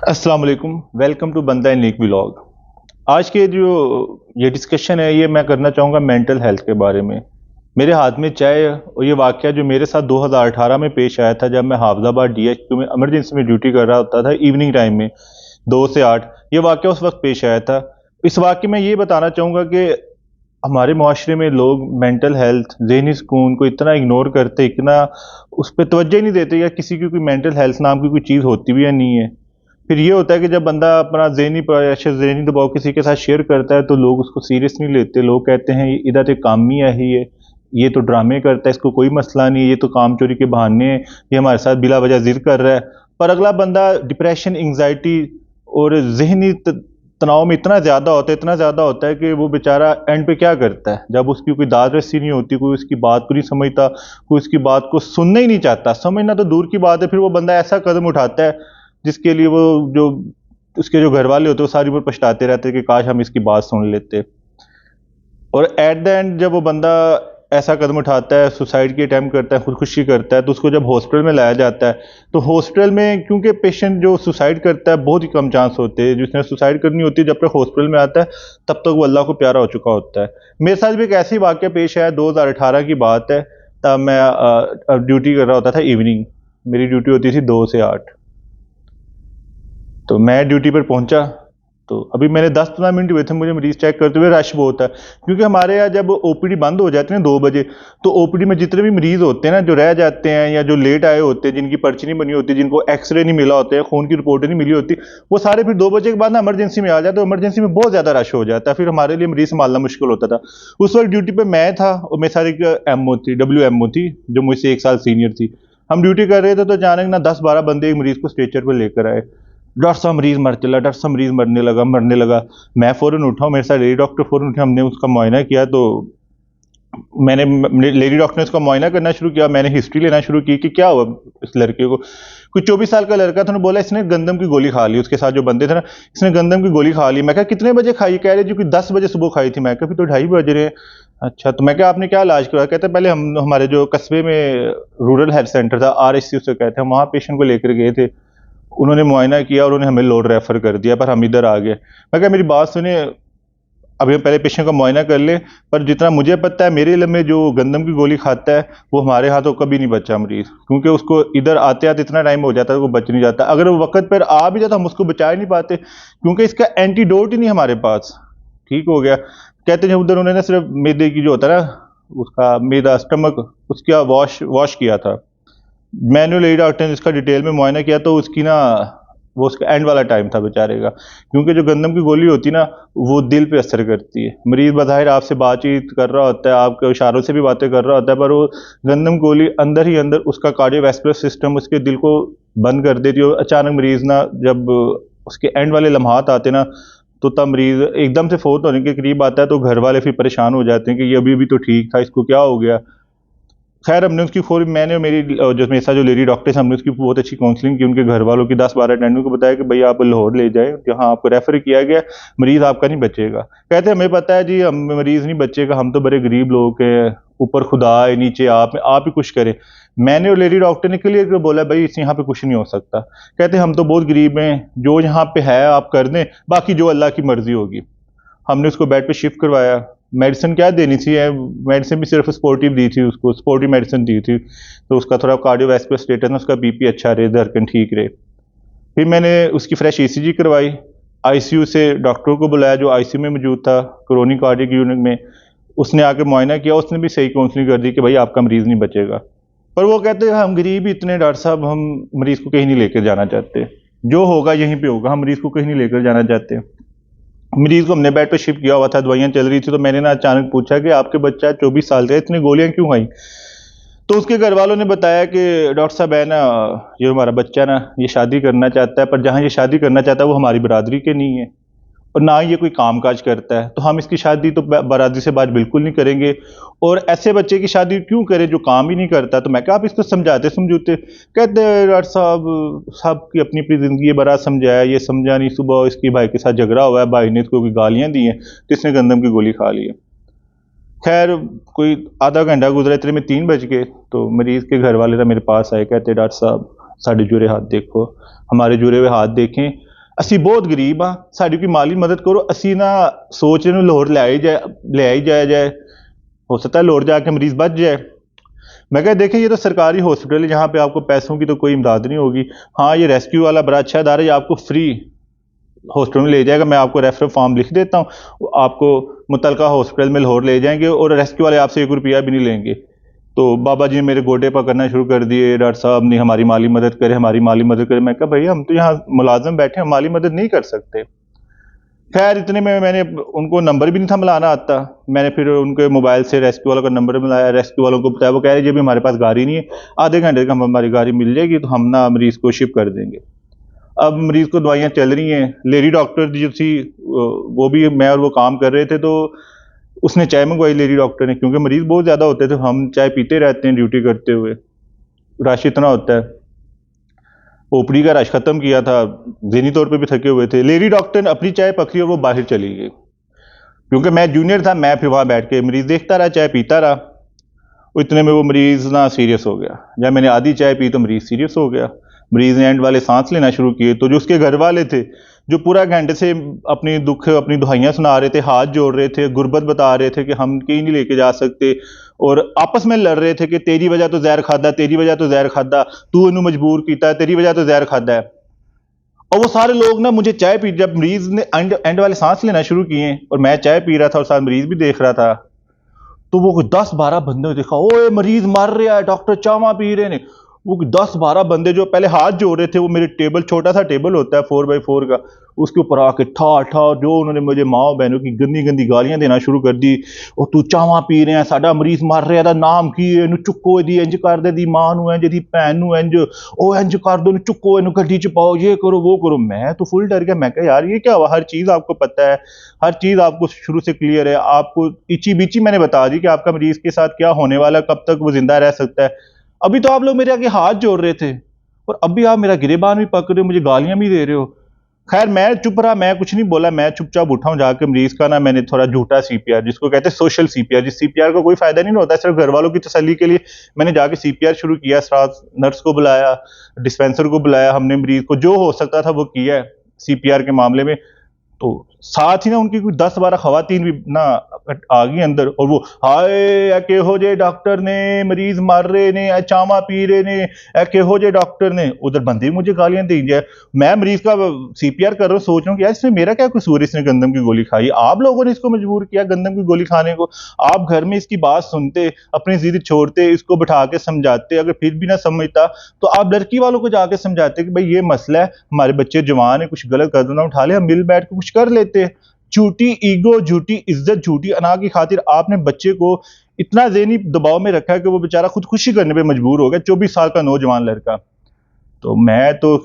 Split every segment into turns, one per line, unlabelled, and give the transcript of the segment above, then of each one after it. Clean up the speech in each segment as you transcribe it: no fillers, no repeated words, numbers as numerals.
अस्सलाम वालेकुम, welcome to बंदा इन लीक व्लॉग। आज के जो ये डिस्कशन है ये मैं करना चाहूँगा मेंटल हेल्थ के बारे में। मेरे हाथ में चाय और ये वाक़या जो मेरे साथ 2018 में पेश आया था, जब मैं हाफ़िज़ाबाद डीएचक्यू में इमरजेंसी में ड्यूटी कर रहा होता था इवनिंग टाइम में 2 से 8। ये वाक़या उस वक़्त पेश आया था। इस वाक़ये में ये बताना चाहूँगा कि हमारे मुआशरे में लोग मेंटल हेल्थ, ज़हनी सुकून को इतना इग्नोर करते, इतना उस पे तवज्जो ही नहीं देते या किसी की कोई मेंटल हेल्थ नाम की कोई चीज़ होती भी या नहीं है। फिर ये होता है कि जब बंदा अपना ज़हनी प्रेशर, ज़हनी दबाव किसी के साथ शेयर करता है, तो लोग उसको सीरियस नहीं लेते। लोग कहते हैं, "इधर तो कामी है ही ये तो ड्रामे करता है, इसको कोई मसला नहीं है, ये तो काम चोरी के बहाने हैं, ये हमारे साथ बिला वजह ज़िद कर रहा है।" पर अगला बंदा डिप्रेशन, एंग्ज़ायटी और ज़हनी तनाव में इतना ज़्यादा होता है कि वो बेचारा एंड पे क्या करता है, जब उसकी कोई दाद रसी नहीं होती, कोई उसकी बात को नहीं समझता, कोई उसकी बात को सुनना ही नहीं चाहता। समझना तो दूर की बात है, फिर वो बंदा ऐसा कदम उठाता है जिसके लिए वो जो उसके जो घरवाले होते हैं वो सारी उम्र पछताते रहते हैं कि काश हम इसकी बात सुन लेते। और एट द एंड जब वो बंदा ऐसा कदम उठाता है, सुसाइड की अटेम्प्ट करता है, खुदकुशी करता है, तो उसको जब हॉस्पिटल में लाया जाता है, तो हॉस्पिटल में क्योंकि पेशेंट जो सुसाइड करता है बहुत ही कम चांस होते हैं, जिसने सुसाइड करनी होती है जब तक हॉस्पिटल में आता है तब तक वो अल्लाह को प्यारा हो चुका होता है। मेरे साथ भी एक ऐसी वाक़या पेश आया, 2018 की बात है। तब मैं ड्यूटी कर रहा होता था इवनिंग। मेरी ड्यूटी होती थी 2 से 8। तो मैं ड्यूटी पर पहुंचा, तो अभी मैंने 10-15 मिनट हुए थे मुझे मरीज चेक करते हुए। रश बहुत है क्योंकि हमारे यहाँ जब ओपीडी बंद हो जाती है ना 2 बजे, तो ओपीडी में जितने भी मरीज होते हैं ना, जो रह जाते हैं या जो लेट आए होते हैं, जिनकी पर्ची नहीं बनी होती, जिनको एक्सरे नहीं मिला होता है, खून की रिपोर्ट नहीं मिली होती, वो सारे फिर 2 बजे के बाद ना इमरजेंसी में आ जाते हैं। इमरजेंसी में बहुत ज़्यादा रश हो जाता है, फिर हमारे लिए मरीज संभालना मुश्किल होता था। उस वक्त ड्यूटी पर मैं था और मेरे साथ एक एमओ थी, WMO थी, जो मुझसे 1 साल सीनियर थी। हम ड्यूटी कर रहे थे तो अचानक ना 10-12 बंदे एक मरीज को स्ट्रेचर पर लेकर आए। डॉक्टर साहब मरीज मर चला, डॉक्टर साहब मरीज मरने लगा। मैं फ़ौरन उठा, मेरे साथ लेडी डॉक्टर फ़ौरन उठी, हमने उसका मुआयना किया। तो लेडी डॉक्टर ने उसका मुआयना करना शुरू किया। मैंने हिस्ट्री लेना शुरू की कि क्या हुआ इस लड़के को। कोई 24 साल का लड़का था, उन्होंने बोला इसने गंदम की गोली खा ली। उसके साथ जो बंदे थे ना, इसने गंदम की गोली खा ली। मैं कहा कितने बजे खाई? कह रहे जी कि 10 बजे सुबह खाई थी। मैं कहा फिर तो 2:30 बज रहे हैं। अच्छा, तो मैं कहा आपने क्या इलाज करवाया? कहते पहले हम हमारे जो कस्बे में रूरल हेल्थ सेंटर था, RHC उसे कहते हैं, वहाँ पेशेंट को लेकर गए थे। उन्होंने मुआयना किया और उन्होंने हमें लोड रेफ़र कर दिया, पर हम इधर आ गए। मैं कहा मेरी बात सुनिए, अभी हम पहले पेशेंट का मुआयना कर लें। पर जितना मुझे पता है, मेरे इल्म में जो गंदम की गोली खाता है, वो हमारे यहाँ तो कभी नहीं बचा मरीज़, क्योंकि उसको इधर आते-आते इतना टाइम हो जाता है, वो बच नहीं जाता। अगर वो वक़्त पर आ भी जाता, हम उसको बचा ही नहीं पाते, क्योंकि इसका एंटीडोट ही नहीं हमारे पास। ठीक हो गया। कहते हैं उधर उन्होंने सिर्फ़ मैदे की जो होता है ना, उसका मैदा स्टमक, उसका वॉश वॉश किया था। मैंने लेडी डॉक्टर ने जिसका डिटेल में मुआयना किया, तो उसकी ना वो उसका एंड वाला टाइम था बेचारे का, क्योंकि जो गंदम की गोली होती है ना, वो दिल पे असर करती है। मरीज़ बज़ाहिर आपसे बातचीत कर रहा होता है, आपके इशारों से भी बातें कर रहा होता है, पर वो गंदम गोली अंदर ही अंदर उसका कार्डियोवैस्कुलर सिस्टम, उसके दिल को बंद कर देती है। और अचानक मरीज़ ना जब उसके एंड वाले लम्हात आते हैं ना, तो तब मरीज़ एकदम से फ़ौत होने के करीब आता है, तो घर वाले फिर परेशान हो जाते हैं कि ये अभी-अभी तो ठीक था, इसको क्या हो गया? खैर हमने उसकी मैंने और मेरी जो मेरे साथ जो लेडी डॉक्टर हैं, हमने उसकी बहुत अच्छी काउंसलिंग की। उनके घर वालों की 10-12 अटेंडेंट को बताया कि भई आप लाहौर ले जाएँ, जहाँ आपको रेफ़र किया गया, मरीज़ आपका नहीं बचेगा। कहते हमें पता है जी, हम मरीज़ नहीं बचेगा, हम तो बड़े गरीब लोग हैं, ऊपर खुदा है, नीचे आप ही कुछ करें। मैंने और लेडी डॉक्टर ने क्लियर कर बोला भई इस यहाँ पे कुछ नहीं हो सकता। कहते हम तो बहुत गरीब हैं, जो यहाँ पे है आप कर दें, बाकी जो अल्लाह की मर्ज़ी होगी। हमने उसको बेड पे शिफ्ट करवाया। मेडिसिन क्या देनी थी, मेडिसिन भी सिर्फ़ सपोर्टिव दी थी उसको, सपोर्टिव मेडिसिन दी थी। तो उसका थोड़ा कार्डियोवैस्कुलर स्टेटस ना, उसका बीपी अच्छा रहे, धड़कन ठीक रहे। फिर मैंने उसकी फ्रेश ईसीजी करवाई। आईसीयू से डॉक्टर को बुलाया जो आईसीयू में मौजूद था, कोरोनिक कार्डियक यूनिट में। उसने आके मुआयना किया, उसने भी सही काउंसलिंग कर दी कि भाई आपका मरीज़ नहीं बचेगा। पर वो कहते हैं हम गरीब ही इतने डॉक्टर साहब, हम मरीज़ को कहीं नहीं लेकर जाना चाहते। जो होगा यहीं पे होगा, हम मरीज़ को कहीं नहीं लेकर जाना चाहते। मरीज़ को हमने बेड पे शिफ्ट किया हुआ था, दवाइयाँ चल रही थी, तो मैंने ना अचानक पूछा कि आपके बच्चा 24 साल का है, इतनी गोलियाँ क्यों खाई? तो उसके घरवालों ने बताया कि डॉक्टर साहब है ना, ये हमारा बच्चा ना ये शादी करना चाहता है, पर जहाँ ये शादी करना चाहता है वो हमारी बिरादरी के नहीं है और ना ही ये कोई काम-काज करता है, तो हम इसकी शादी तो बरादरी से बात बिल्कुल नहीं करेंगे और ऐसे बच्चे की शादी क्यों करें जो काम ही नहीं करता। तो मैं कहा आप इसको समझाते-समझूते। कहते डॉक्टर साहब सबकी अपनी-अपनी ज़िंदगी है, बड़ा समझाया, ये समझा नहीं। सुबह इसके भाई के साथ झगड़ा हुआ है, भाई ने इसको कोई गालियाँ दी हैं, तो इसने गंदम की गोली खा ली है। खैर कोई आधा घंटा गुज़रा, इतने में 3 बज गए, तो मरीज़ के घर वाले ना मेरे पास आए, कहते डॉक्टर साहब साढ़े जुरे हाथ देखो। हमारे जुरे हुए हाथ देखें ਅਸੀਂ ਬਹੁਤ ਗਰੀਬ ਆ, ਸਾਡੀ ਕੋਈ ਮਾਲੀ ਮਦਦ करो। ਅਸੀਂ ना सोच रहे लाहौर ले आई जाए, हो सकता है लाहौर जाके मरीज बच जाए। मैं कहा देखिए ये तो सरकारी हॉस्पिटल है, यहाँ पे आपको पैसों की तो कोई इमदाद नहीं होगी। हाँ ये रेस्क्यू वाला बड़ा अच्छा इदारा है, ये आपको फ्री हॉस्पिटल में ले जाएगा, मैं आपको रेफरल फॉर्म लिख देता हूँ, आपको मुतलका हॉस्पिटल में लाहौर ले जाएंगे और रेस्क्यू वाले आपसे 1 रुपया भी नहीं लेंगे। तो बाबा जी ने मेरे गोडे पर करना शुरू कर दिए, डॉक्टर साहब ने हमारी माली मदद करे, हमारी माली मदद करे। मैं कहा भैया हम तो यहाँ मुलाजिम बैठे हैं, माली मदद नहीं कर सकते। खैर इतने में मैंने उनको नंबर भी नहीं था मिलाना आता, मैंने फिर उनके मोबाइल से रेस्क्यू वालों का नंबर मिलाया, रेस्क्यू वालों को बताया। वो कह रहे जी अभी हमारे पास गाड़ी नहीं है, आधे घंटे तक हम हमारी गाड़ी मिल जाएगी तो हम ना मरीज को शिप कर देंगे। अब मरीज को दवाइयाँ चल रही हैं। लेडी डॉक्टर जो थी वो भी मैं और वो काम कर रहे थे, तो उसने चाय मंगवाई लेडी डॉक्टर ने, क्योंकि मरीज बहुत ज़्यादा होते थे, हम चाय पीते रहते हैं ड्यूटी करते हुए, रश इतना होता है। ओपीडी का रश खत्म किया था, ज़हनी तौर पे भी थके हुए थे। लेडी डॉक्टर ने अपनी चाय पकड़ी और वो बाहर चली गई, क्योंकि मैं जूनियर था, मैं फिर वहाँ बैठ के मरीज देखता रहा, चाय पीता रहा। इतने में वो मरीज ना सीरियस हो गया। जब मैंने आधी चाय पी तो मरीज सीरियस हो गया, मरीज ने एंड वाले सांस लेना शुरू किए। तो जो उसके घर वाले थे, जो पूरा घंटे से अपनी दुख अपनी दुहाइयाँ सुना रहे थे, हाथ जोड़ रहे थे, गुर्बत बता रहे थे कि हम कहीं नहीं लेके जा सकते, और आपस में लड़ रहे थे कि तेरी वजह तो जहर खादा, तेरी वजह तो जहर खादा, तू इन्हू मजबूर किया, तेरी वजह तो जहर खादा है। और वो सारे लोग ना मुझे चाय पी, जब मरीज ने एंड वाले सांस लेना शुरू किए और मैं चाय पी रहा था और साथ मरीज भी देख रहा था, तो वो 10-12 बंदे देखा, ओए मरीज मर रहा है, डॉक्टर चावा पी रहे ने। वो 10-12 बंदे जो पहले हाथ जोड़ रहे थे, वो मेरे टेबल, छोटा सा टेबल होता है 4x4 का, उसके ऊपर आके ठा ठा जो उन्होंने मुझे माँ बहनों की गंदी गंदी गालियां देना शुरू कर दी। और तू चावा पी रहे हैं, साडा मरीज मर रहा है, नाम की इनू चुको, दी इंज कर दे, दी मां नू इंज, दी भैन नू इंज, ओ इंज कर दो, चुको, इनू गड्डी च पाओ, ये करो वो करो। मैं तो फुल डर गया, मैं कहा यार ये क्या हुआ? हर चीज आपको पता है, हर चीज आपको शुरू से क्लियर है, आपको इची बीची मैंने बता दी कि आपका मरीज के साथ क्या होने वाला, कब तक वो जिंदा रह सकता है। अभी तो आप लोग मेरे आगे हाथ जोड़ रहे थे और अभी आप मेरा गिरेबान भी पकड़ रहे हो, मुझे गालियां भी दे रहे हो। खैर मैं चुप रहा, मैं कुछ नहीं बोला, मैं चुपचाप उठा हूं, जाके मरीज का ना मैंने थोड़ा झूठा सीपीआर, जिसको कहते हैं सोशल सीपीआर, जिस सीपीआर का कोई फायदा नहीं होता, सिर्फ घर वालों की तसल्ली के लिए मैंने जाके सीपीआर शुरू किया। साथ नर्स को बुलाया, डिस्पेंसर को बुलाया, हमने मरीज को जो हो सकता था वो किया है सीपीआर के मामले में। तो साथ ही ना उनकी कोई 10-12 खवातीन भी ना आ गई अंदर, और वो हाय केहो जे डॉक्टर ने मरीज मार रहे ने, चामा पी रहे ने, केहो जे डॉक्टर ने। उधर बंदे मुझे गालियां दी जाए, मैं मरीज का सीपीआर कर रहा हूँ, सोच रहा हूँ कि यार इसमें मेरा क्या कसूर है, इसने गंदम की गोली खाई, आप लोगों ने इसको मजबूर किया गंदम की गोली खाने को। आप घर में इसकी बात सुनते, अपनी जिद छोड़ते, इसको बिठा के समझाते, अगर फिर भी ना समझता तो आप लड़की वालों को जाके समझाते कि भाई ये मसला है, हमारे बच्चे जवान है, कुछ गलत कदम ना उठा ले, हम मिल बैठ के कुछ कर लेते। झूठी ईगो, झूठी इज्जत, झूठी अना की खातिर आपने बच्चे को इतना ज़हनी दबाव में रखा है कि वो बेचारा खुदकुशी करने पे मजबूर हो गया, 24 साल का नौजवान लड़का। तो मैं तो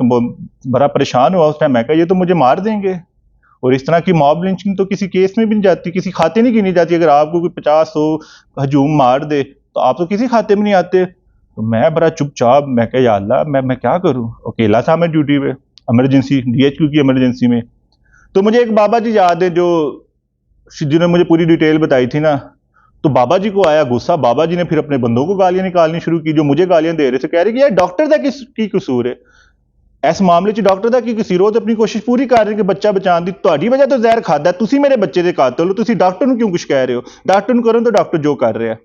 बड़ा परेशान हुआ उस टाइम, मैं कहा ये तो मुझे मार देंगे। और इस तरह की मॉब लिंचिंग तो किसी केस में भी नहीं जाती, किसी खाते नहीं गिनी जाती। अगर आपको कोई 50-100 हजूम मार दे तो आप तो किसी खाते में नहीं आते। तो मैं बड़ा चुपचाप, मैं कहा या अल्लाह मैं क्या करूं, अकेला था मैं ड्यूटी पे, इमरजेंसी, डीएचक्यू की इमरजेंसी में। तो मुझे एक बाबा जी याद है जो जिन्होंने मुझे पूरी डिटेल बताई थी ना। तो बाबा जी को आया गुस्सा, बाबा जी ने फिर अपने बंदों को गालियां निकालनी शुरू की, जो मुझे गालियां दे रहे थे, कह रहे कि यार डॉक्टर का की कसूर है इस मामले च, डॉक्टर का की कसूर हो, तो अपनी कोशिश पूरी कर रहे कि बच्चा बचाने दी, ਤੁਹਾਡੀ वजह तो ਜ਼ਹਿਰ ਖਾਦਾ, ਤੁਸੀਂ मेरे बच्चे के कातिल हो, ਤੁਸੀਂ डॉक्टर ਨੂੰ क्यों कुछ कह रहे हो, डॉक्टर ਨੂੰ करो तो डॉक्टर जो कर रहे हैं।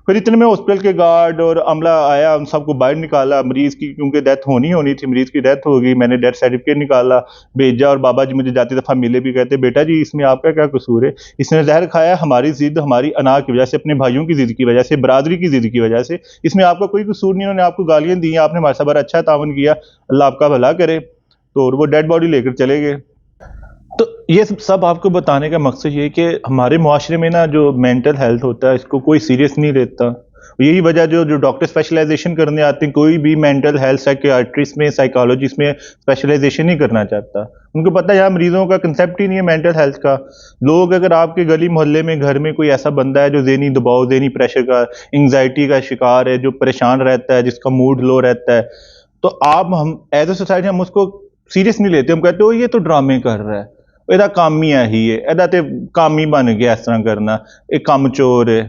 फिर इतने में हॉस्पिटल के गार्ड और अमला आया, उन सबको बाहर निकाला, मरीज की क्योंकि डेथ होनी थी, मरीज की डेथ हो गई, मैंने डेथ सर्टिफिकेट निकाला, भेजा। और बाबा जी मुझे जाती दफ़ा मिले भी, कहते बेटा जी इसमें आपका क्या कसूर है, इसने जहर खाया हमारी जिद, हमारी अना की वजह से, अपने भाइयों की जिद की वजह से, बरादरी की जिद की वजह से, इसमें आपका कोई कसूर नहीं, उन्होंने आपको गालियाँ दी, आपने हमारे साथ बड़ा अच्छा तावन किया, अल्लाह आपका भला करे। तो और वो डेड बॉडी लेकर चले गए। तो ये सब आपको बताने का मकसद ये है कि हमारे मुआशरे में ना जो मेंटल हेल्थ होता है इसको कोई सीरियस नहीं लेता। यही वजह जो डॉक्टर स्पेशलाइजेशन करने आते हैं, कोई भी मेंटल हेल्थ साइकियाट्रिस्ट में, साइकोलॉजिस्ट में स्पेशलाइजेशन नहीं करना चाहता। उनको पता है यहाँ मरीजों का कंसेप्ट ही नहीं है मेंटल हेल्थ का। लोग अगर आपके गली मोहल्ले में, घर में कोई ऐसा बंदा है जो ज़हनी दबाव, ज़हनी प्रेशर का, एंग्जाइटी का शिकार है, जो परेशान रहता है, जिसका मूड लो रहता है, तो हम एज ए सोसाइटी हम उसको सीरियस नहीं लेते। हम कहते हो ये तो ड्रामे कर रहा है, ਇਹਦਾ काम ही यही है, ਇਹਦਾ ਤੇ काम ही बन गया इस तरह करना, एक काम चोर है,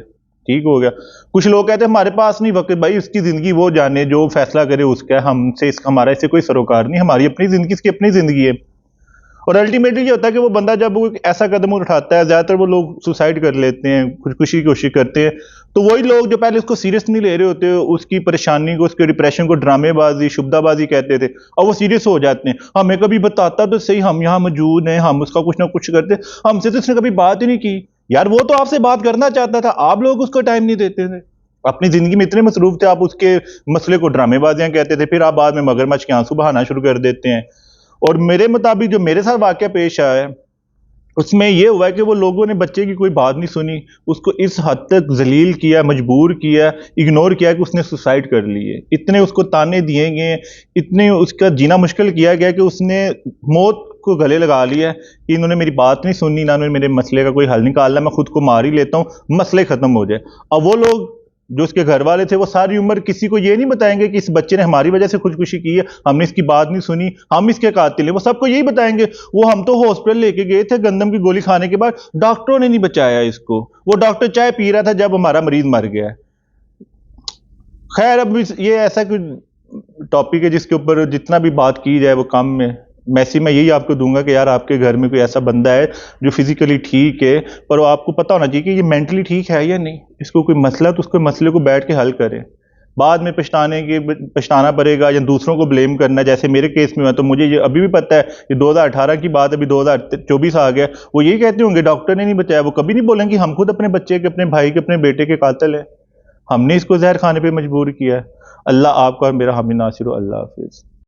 ठीक हो गया। कुछ लोग कहते हैं हमारे पास नहीं वक्त, भाई उसकी जिंदगी वो जाने, जो फैसला करे उसका, हमसे हमारा इससे कोई सरोकार नहीं, हमारी अपनी जिंदगी, इसकी अपनी जिंदगी है। और अल्टीमेटली ये होता है कि वो बंदा जब वो एक ऐसा कदम उठाता है, ज़्यादातर वो लोग सुसाइड कर लेते हैं, खुदकुशी की कोशिश करते हैं, तो वही लोग जो पहले उसको सीरियस नहीं ले रहे होते, उसकी परेशानी को, उसके डिप्रेशन को ड्रामेबाजी, शुबदाबाजी कहते थे, अब वो सीरियस हो जाते हैं। हमें कभी बताता तो सही, हम यहाँ मौजूद हैं, हम उसका कुछ ना कुछ करते, हमसे तो उसने कभी बात ही नहीं की। यार वो तो आपसे बात करना चाहता था, आप लोग उसको टाइम नहीं देते थे। अपनी ज़िंदगी में इतने मसरूफ़ थे, आप उसके मसले को ड्रामेबाज़ियाँ कहते थे, फिर आप बाद में मगरमच्छ के आँसू बहाना शुरू कर देते हैं। और मेरे मुताबिक जो मेरे साथ वाक़या पेश आया है, उसमें ये हुआ है कि वो लोगों ने बच्चे की कोई बात नहीं सुनी, उसको इस हद तक ज़लील किया, मजबूर किया, इग्नोर किया कि उसने सुसाइड कर ली है। इतने उसको ताने दिए गए, इतने उसका जीना मुश्किल किया गया कि उसने मौत को गले लगा लिया कि इन्होंने मेरी बात नहीं सुनी, ना इन्होंने मेरे मसले का कोई हल निकाला, मैं खुद को मार ही लेता हूँ, मसले ख़त्म हो जाए। अब वो लोग जो उसके घर वाले थे, वो सारी उम्र किसी को ये नहीं बताएंगे कि इस बच्चे ने हमारी वजह से खुदकुशी की है, हमने इसकी बात नहीं सुनी, हम इसके कातिल हैं। वो सबको यही बताएंगे, वो हम तो हॉस्पिटल लेके गए थे गंदम की गोली खाने के बाद, डॉक्टरों ने नहीं बचाया इसको, वो डॉक्टर चाय पी रहा था जब हमारा मरीज मर गया। खैर, अब ये ऐसा कोई टॉपिक है जिसके ऊपर जितना भी बात की जाए वो कम है। मैसेज मैं यही आपको दूंगा कि यार आपके घर में कोई ऐसा बंदा है जो फिजिकली ठीक है, पर वो आपको पता होना चाहिए कि ये मेंटली ठीक है या नहीं, इसको कोई मसला तो उसको मसले को बैठ के हल करें। बाद में पछताना पड़ेगा या दूसरों को ब्लेम करना, जैसे मेरे केस में हुआ, तो मुझे ये अभी भी पता है, ये 2018 की बात, अभी 2024 आ गया। वो यही कहते होंगे डॉक्टर ने नहीं बचाया, वो कभी नहीं बोलेंगे हम खुद अपने बच्चे के, अपने भाई के, अपने बेटे के कातिल हैं, हमने इसको जहर खाने पे मजबूर किया है। अल्लाह आपका मेरा हामी नासिर हो। अल्लाह हाफिज़।